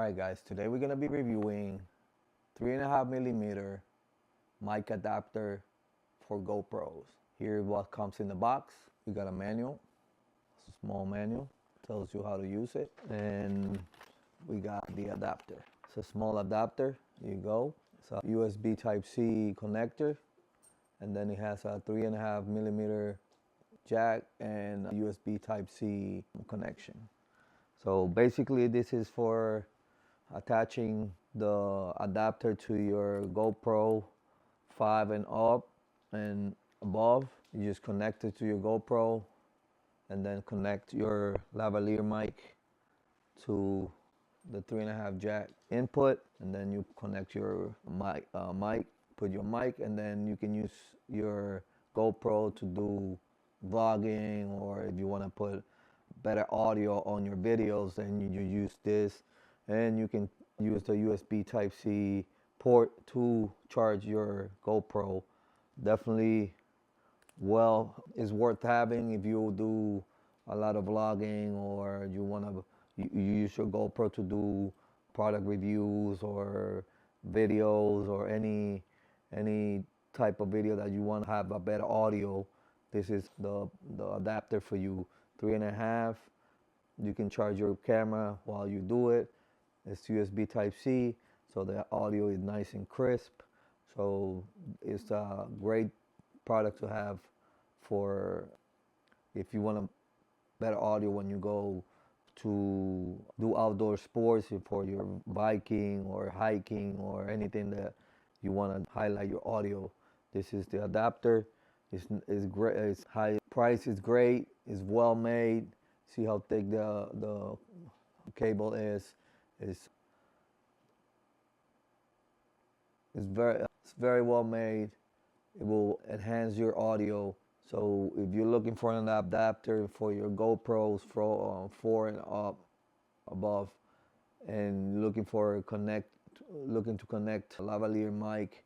Alright guys, today we're gonna be reviewing 3.5mm mic adapter for GoPros. Here's what comes in the box. You got a manual, a small manual, tells you how to use it, and we got the adapter. It's a small adapter, here you go. It's a USB Type-C connector, and then it has a 3.5mm jack and a USB Type-C connection. So basically this is for attaching the adapter to your GoPro 5 and up and above. You just connect it to your GoPro and then connect your lavalier mic to the 3.5 jack input, and then you connect your mic, put your mic, and then you can use your GoPro to do vlogging, or if you want to put better audio on your videos, then you use this, and you can use the USB Type-C port to charge your GoPro. Definitely is worth having if you do a lot of vlogging, or you want to you use your GoPro to do product reviews or videos, or any type of video that you want to have a better audio. This is the adapter for you. 3.5. You can charge your camera while you do it. It's USB Type-C, so the audio is nice and crisp. So it's a great product to have for if you want a better audio when you go to do outdoor sports, for your biking or hiking or anything that you want to highlight your audio. This is the adapter. It's great. It's high price. Is great. It's well made. See how thick the cable is. It's very well made. It will enhance your audio. So if you're looking for an adapter for your GoPros 4 and up above, and looking to connect a lavalier mic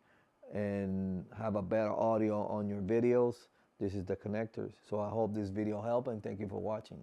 and have a better audio on your videos, this is the connectors. So I hope this video helped, and thank you for watching.